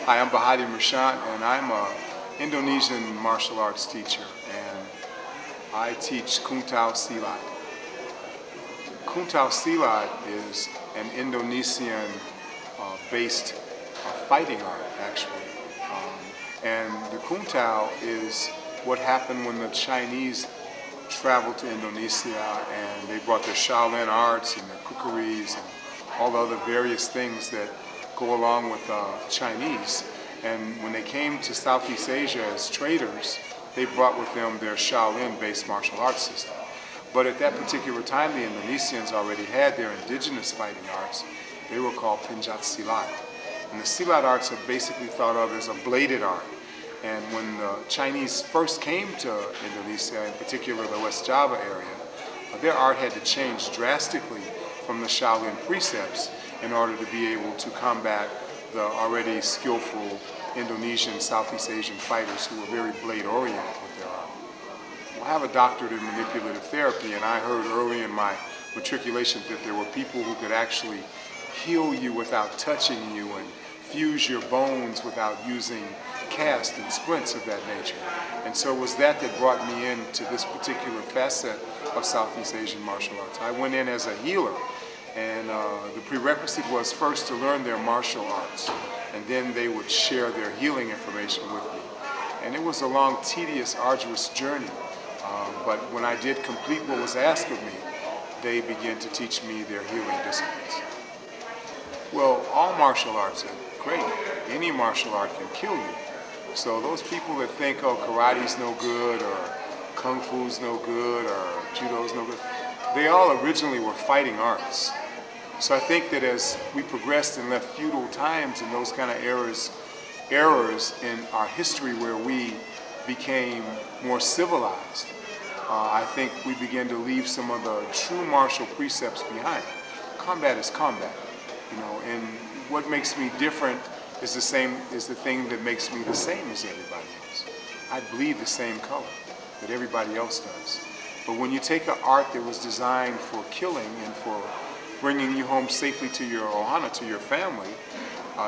Hi, I'm Bahatiland, and I'm an Indonesian martial arts teacher, and I teach Kung Tao Silat. Kung Tao Silat is an Indonesian-based fighting art, actually. And the Kung Tao is what happened when the Chinese traveled to Indonesia and they brought their Shaolin arts and their kukris and all the other various things that go along with Chinese. And when they came to Southeast Asia as traders, they brought with them their Shaolin-based martial arts system. But at that particular time, the Indonesians already had their indigenous fighting arts. They were called Pencak Silat. And the Silat arts are basically thought of as a bladed art. And when the Chinese first came to Indonesia, in particular the West Java area, their art had to change drastically from the Shaolin precepts in order to be able to combat the already skillful Indonesian, Southeast Asian fighters who were very blade-oriented with their art. Well, I have a doctorate in manipulative therapy, and I heard early in my matriculation that there were people who could actually heal you without touching you and fuse your bones without using cast and splints of that nature. And so it was that brought me into this particular facet of Southeast Asian martial arts. I went in as a healer, and the prerequisite was first to learn their martial arts, and then they would share their healing information with me. And it was a long, tedious, arduous journey, but when I did complete what was asked of me, they began to teach me their healing disciplines. Well, all martial arts are great. Any martial art can kill you. So those people that think, oh, karate's no good, or kung fu's no good, or judo's no good, they all originally were fighting arts. So I think that as we progressed and left feudal times and those kind of errors in our history where we became more civilized, I think we began to leave some of the true martial precepts behind. Combat is combat, and what makes me different is the thing that makes me the same as everybody else. I bleed the same color that everybody else does. But when you take an art that was designed for killing and for bringing you home safely to your ohana, to your family,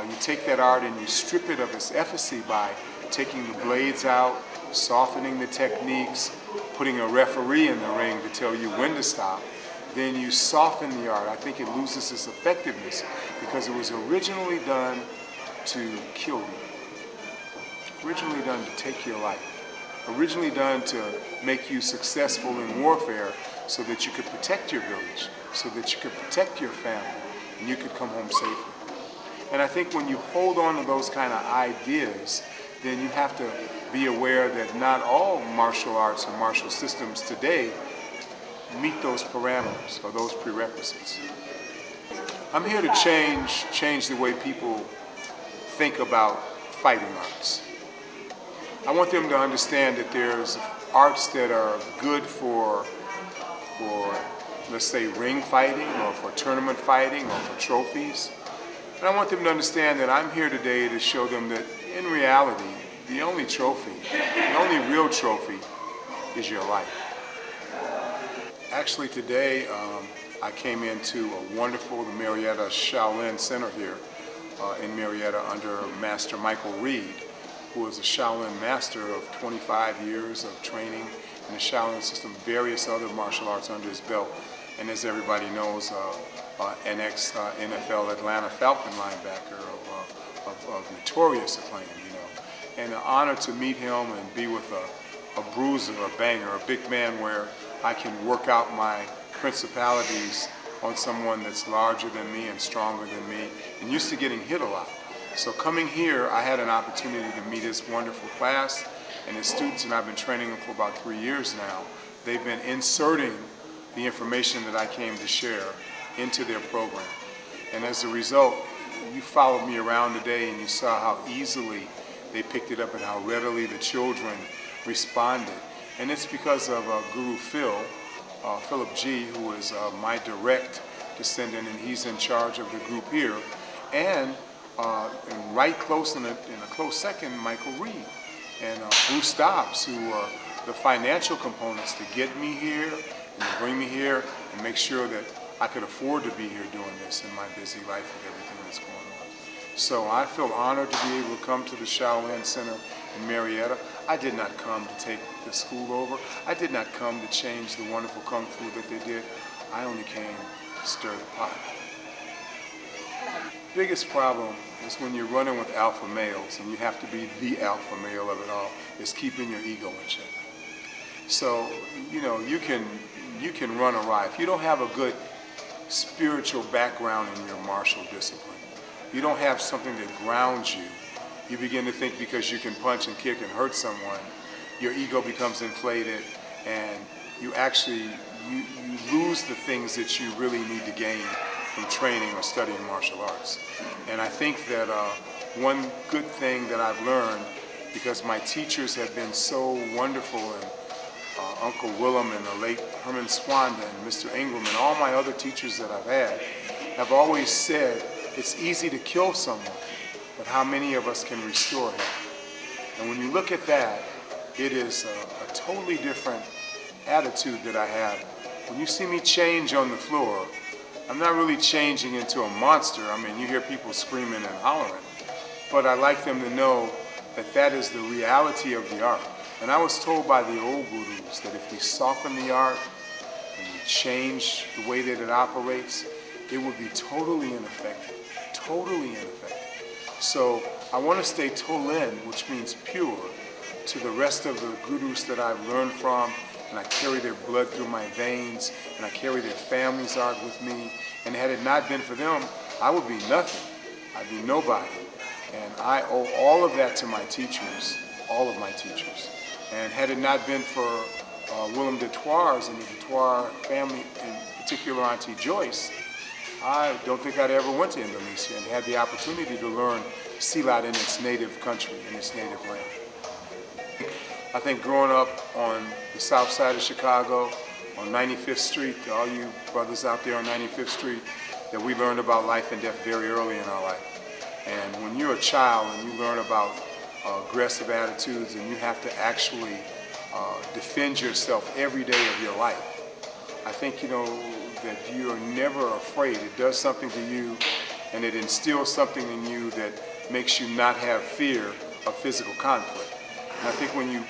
you take that art and you strip it of its efficacy by taking the blades out, softening the techniques, putting a referee in the ring to tell you when to stop, then you soften the art. I think it loses its effectiveness because it was originally done to kill you, originally done to take your life, originally done to make you successful in warfare so that you could protect your village, so that you could protect your family, and you could come home safely. And I think when you hold on to those kind of ideas, then you have to be aware that not all martial arts and martial systems today meet those parameters or those prerequisites. I'm here to change the way people think about fighting arts. I want them to understand that there's arts that are good for let's say ring fighting or for tournament fighting or for trophies. And I want them to understand that I'm here today to show them that in reality, the only real trophy is your life. Actually today, I came into a wonderful Marietta Shaolin Center here in Marietta under Master Michael Reed, who is a Shaolin master of 25 years of training in the Shaolin system, various other martial arts under his belt, and as everybody knows, an ex-NFL Atlanta Falcon linebacker of notorious acclaim, And an honor to meet him and be with a bruiser, a banger, a big man where I can work out my principalities on someone that's larger than me and stronger than me and used to getting hit a lot. So coming here, I had an opportunity to meet his wonderful class and his students, and I've been training them for about 3 years now. They've been inserting the information that I came to share into their program. And as a result, you followed me around today and you saw how easily they picked it up and how readily the children responded. And it's because of Guru Philip G., who is my direct descendant, and he's in charge of the group here. And right close in a close second, Michael Reed and Bruce Dobbs, who are the financial components to get me here and to bring me here and make sure that I could afford to be here doing this in my busy life with everything that's going on. So I feel honored to be able to come to the Shaolin Center in Marietta. I did not come to take the school over. I did not come to change the wonderful Kung Fu that they did. I only came to stir the pot. Biggest problem is when you're running with alpha males and you have to be the alpha male of it all, is keeping your ego in check. So, you know, you can run awry. If you don't have a good spiritual background in your martial discipline, you don't have something that grounds you, you begin to think because you can punch and kick and hurt someone, your ego becomes inflated and you actually, you lose the things that you really need to gain from training or studying martial arts. And I think that one good thing that I've learned, because my teachers have been so wonderful, and Uncle Willem and the late Herman Swanda and Mr. Ingram and all my other teachers that I've had, have always said it's easy to kill someone, but how many of us can restore him? And when you look at that, it is a totally different attitude that I have. When you see me change on the floor, I'm not really changing into a monster. I mean, you hear people screaming and hollering, but I like them to know that that is the reality of the art. And I was told by the old gurus that if we soften the art and we change the way that it operates, it would be totally ineffective, totally ineffective. So I want to stay tolen, which means pure, to the rest of the gurus that I've learned from, and I carry their blood through my veins, and I carry their family's art with me. And had it not been for them, I would be nothing. I'd be nobody. And I owe all of that to my teachers, all of my teachers. And had it not been for Willem de Toirs and the de Toir family, in particular Auntie Joyce, I don't think I'd ever went to Indonesia and had the opportunity to learn Silat in its native country, in its native land. I think growing up on the south side of Chicago, on 95th Street, to all you brothers out there on 95th Street, that we learned about life and death very early in our life. And when you're a child and you learn about aggressive attitudes and you have to actually defend yourself every day of your life, I think, you know, that you're never afraid. It does something to you, and it instills something in you that makes you not have fear of physical conflict. And I think when you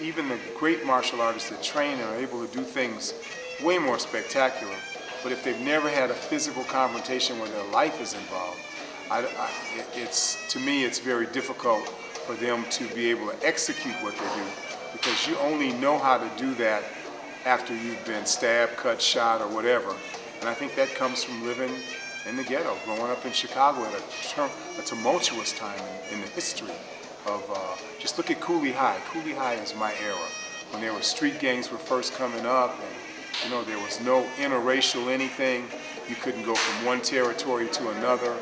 even the great martial artists that train and are able to do things way more spectacular, but if they've never had a physical confrontation where their life is involved, to me it's very difficult for them to be able to execute what they do, because you only know how to do that after you've been stabbed, cut, shot, or whatever. And I think that comes from living in the ghetto, growing up in Chicago at a tumultuous time in the history of, just look at Cooley High. Cooley High is my era, when there were street gangs were first coming up, and you know, there was no interracial anything. You couldn't go from one territory to another,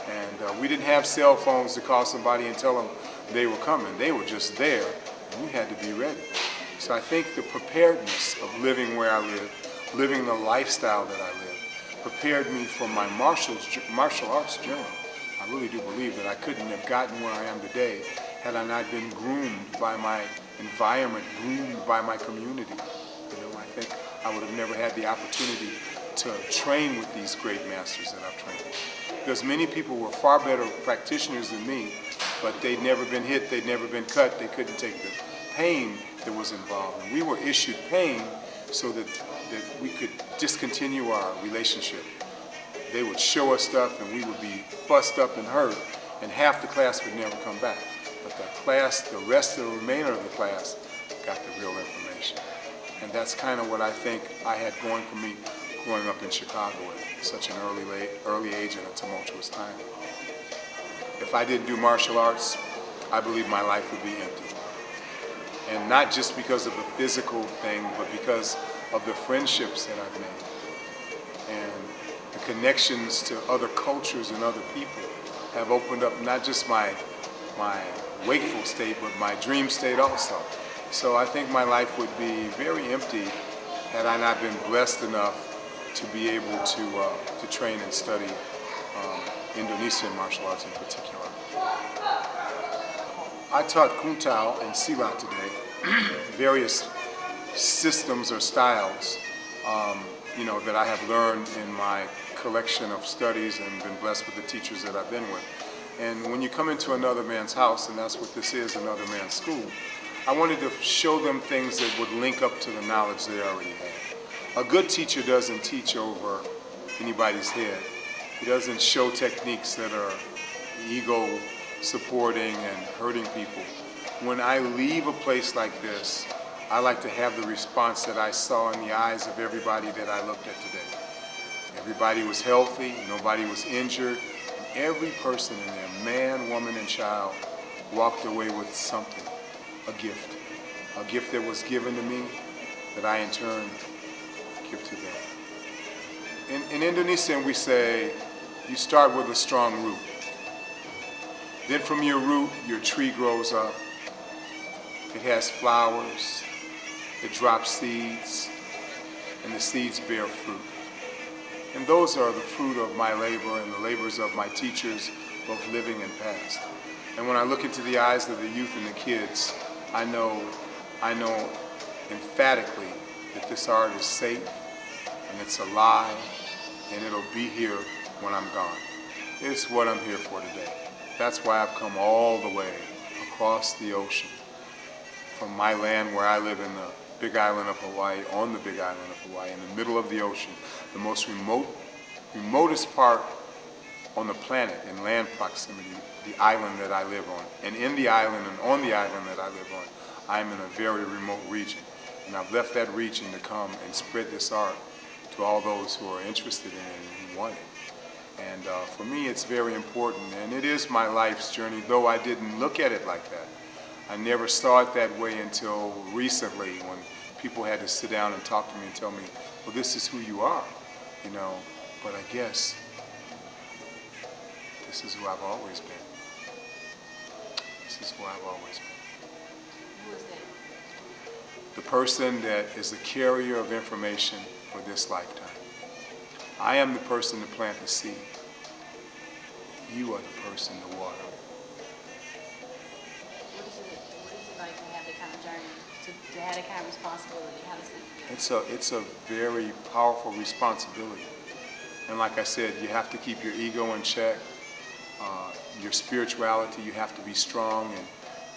and we didn't have cell phones to call somebody and tell them they were coming. They were just there, and you had to be ready. So I think the preparedness of living where I live, living the lifestyle that I live, prepared me for my martial arts journey. I really do believe that I couldn't have gotten where I am today had I not been groomed by my environment, groomed by my community. You know, I think I would have never had the opportunity to train with these great masters that I've trained with. Because many people were far better practitioners than me, but they'd never been hit, they'd never been cut, they couldn't take the pain that was involved. And we were issued pain so that we could discontinue our relationship. They would show us stuff and we would be bust up and hurt, and half the class would never come back. But the class, the rest of the remainder of the class, got the real information. And that's kind of what I think I had going for me growing up in Chicago at such an early age and a tumultuous time. If I didn't do martial arts, I believe my life would be empty. And not just because of the physical thing, but because of the friendships that I've made. And the connections to other cultures and other people have opened up not just my wakeful state, but my dream state also. So I think my life would be very empty had I not been blessed enough to be able to train and study Indonesian martial arts in particular. I taught Kung Tao and Silat today, various systems or styles, you know, that I have learned in my collection of studies and been blessed with the teachers that I've been with. And when you come into another man's house, and that's what this is, another man's school, I wanted to show them things that would link up to the knowledge they already had. A good teacher doesn't teach over anybody's head. He doesn't show techniques that are ego supporting and hurting people. When I leave a place like this, I like to have the response that I saw in the eyes of everybody that I looked at today. Everybody was healthy, nobody was injured, and every person in there, man, woman, and child, walked away with something, a gift that was given to me that I in turn give to them. In Indonesian we say, you start with a strong root. Then from your root, your tree grows up. It has flowers, it drops seeds, and the seeds bear fruit. And those are the fruit of my labor and the labors of my teachers, both living and past. And when I look into the eyes of the youth and the kids, I know emphatically that this art is safe and it's alive and it'll be here when I'm gone. It's what I'm here for today. That's why I've come all the way across the ocean from my land where I live in the Big Island of Hawaii, on the Big Island of Hawaii, in the middle of the ocean, the most remotest part on the planet in land proximity, the island that I live on. And in the island and on the island that I live on, I'm in a very remote region. And I've left that region to come and spread this art to all those who are interested in it and who want it. And for me, it's very important. And it is my life's journey, though I didn't look at it like that. I never saw it that way until recently when people had to sit down and talk to me and tell me, well, this is who you are, you know. But I guess this is who I've always been. This is who I've always been. Who is that? The person that is the carrier of information for this lifetime. I am the person to plant the seed. You are the person to water. What is it like to have that kind of journey, to have that kind of responsibility? How does it feel? It's a very powerful responsibility. And like I said, you have to keep your ego in check. Your spirituality, you have to be strong in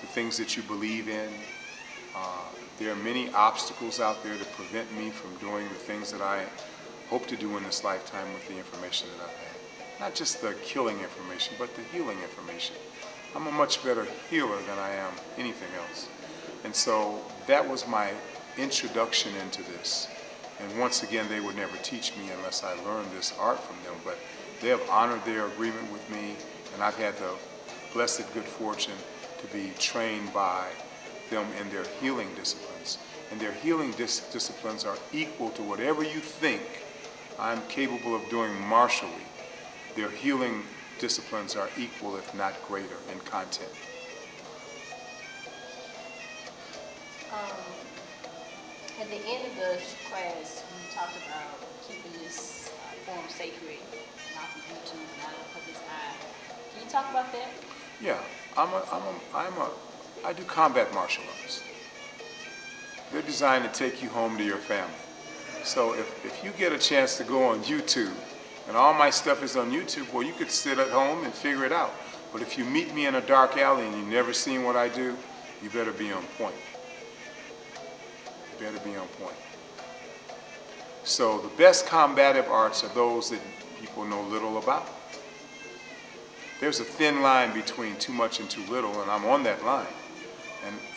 the things that you believe in. There are many obstacles out there to prevent me from doing the things that I hope to do in this lifetime with the information that I've had. Not just the killing information, but the healing information. I'm a much better healer than I am anything else. And so that was my introduction into this. And once again, they would never teach me unless I learned this art from them. But they have honored their agreement with me, and I've had the blessed good fortune to be trained by them in their healing disciplines. And their healing disciplines are equal to whatever you think I'm capable of doing martially. Their healing disciplines are equal, if not greater, in content. At the end of the class, we talked about keeping this form sacred, not from YouTube, not in the public's eye. Can you talk about that? Yeah, I do combat martial arts. They're designed to take you home to your family. So if you get a chance to go on YouTube, and all my stuff is on YouTube, well, you could sit at home and figure it out. But if you meet me in a dark alley and you've never seen what I do, you better be on point. You better be on point. So the best combative arts are those that people know little about. There's a thin line between too much and too little, and I'm on that line.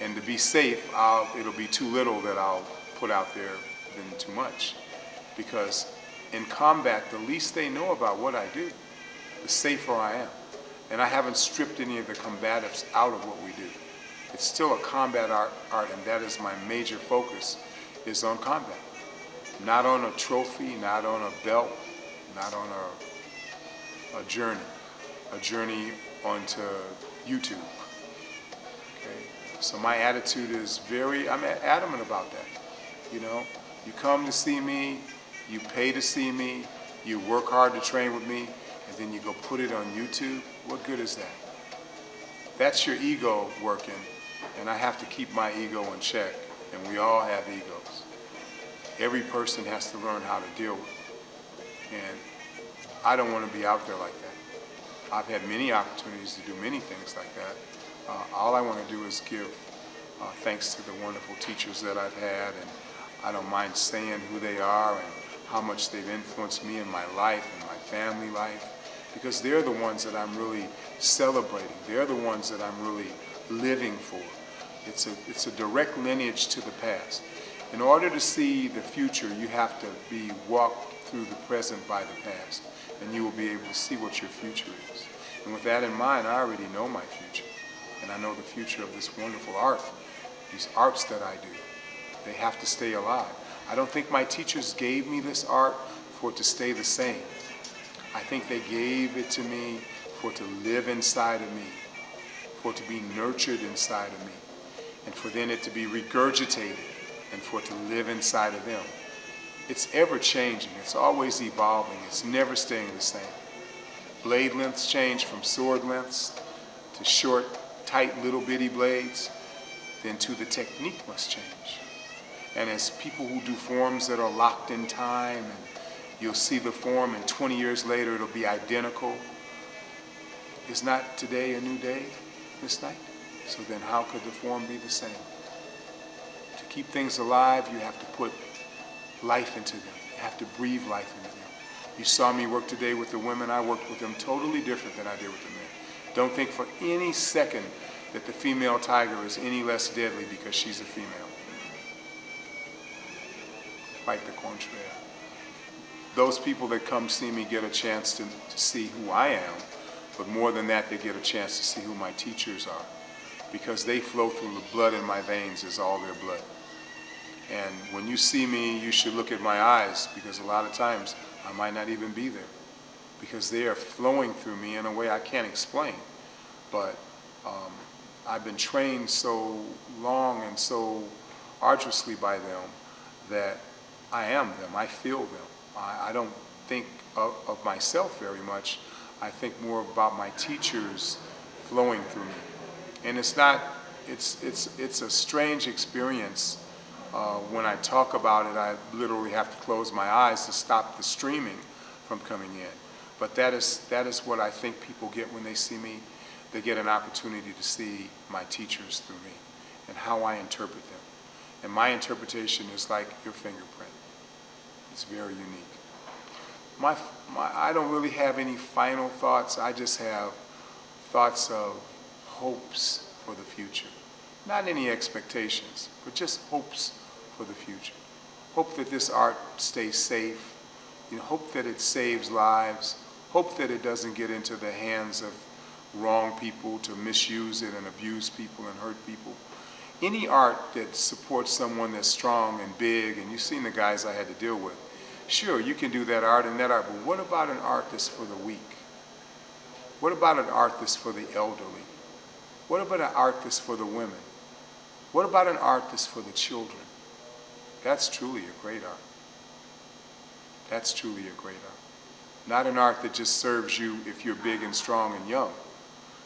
And to be safe, it'll be too little that I'll put out there than too much. Because in combat, the least they know about what I do, the safer I am. And I haven't stripped any of the combatives out of what we do. It's still a combat art, and that is my major focus, is on combat. Not on a trophy, not on a belt, not on a journey onto YouTube. Okay? So my attitude is I'm adamant about that. You know, you come to see me, you pay to see me, you work hard to train with me, and then you go put it on YouTube. What good is that? That's your ego working, and I have to keep my ego in check, and we all have egos. Every person has to learn how to deal with it. And I don't want to be out there like that. I've had many opportunities to do many things like that. All I want to do is give thanks to the wonderful teachers that I've had, and I don't mind saying who they are and how much they've influenced me in my life and my family life, because they're the ones that I'm really celebrating. They're the ones that I'm really living for. It's a direct lineage to the past. In order to see the future, you have to be walked through the present by the past, and you will be able to see what your future is. And with that in mind, I already know my future, and I know the future of this wonderful art, these arts that I do. They have to stay alive. I don't think my teachers gave me this art for it to stay the same. I think they gave it to me for it to live inside of me, for it to be nurtured inside of me, and for then it to be regurgitated and for it to live inside of them. It's ever changing, it's always evolving, it's never staying the same. Blade lengths change from sword lengths to short, tight, little bitty blades, then to the technique must change. And as people who do forms that are locked in time, and you'll see the form and 20 years later it'll be identical. Is not today a new day, Miss Knight? So then how could the form be the same? To keep things alive, you have to put life into them. You have to breathe life into them. You saw me work today with the women. I worked with them totally different than I did with the men. Don't think for any second that the female tiger is any less deadly because she's a female. Quite the contrary. Those people that come see me get a chance to see who I am, but more than that, they get a chance to see who my teachers are, because they flow through the blood in my veins is all their blood. And when you see me, you should look at my eyes, because a lot of times I might not even be there, because they are flowing through me in a way I can't explain. But I've been trained so long and so arduously by them that I am them, I feel them. I don't think of myself very much. I think more about my teachers flowing through me. And it's a strange experience. When I talk about it, I literally have to close my eyes to stop the streaming from coming in. But that is what I think people get when they see me. They get an opportunity to see my teachers through me and how I interpret them. And my interpretation is like your fingerprint. It's very unique. I don't really have any final thoughts. I just have thoughts of hopes for the future. Not any expectations, but just hopes for the future. Hope that this art stays safe. Hope that it saves lives. Hope that it doesn't get into the hands of wrong people to misuse it and abuse people and hurt people. Any art that supports someone that's strong and big, and you've seen the guys I had to deal with, sure, you can do that art and that art, but what about an art that's for the weak? What about an art that's for the elderly? What about an art that's for the women? What about an art that's for the children? That's truly a great art. That's truly a great art. Not an art that just serves you if you're big and strong and young,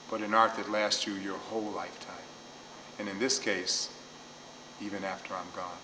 but an art that lasts you your whole lifetime. And in this case, even after I'm gone.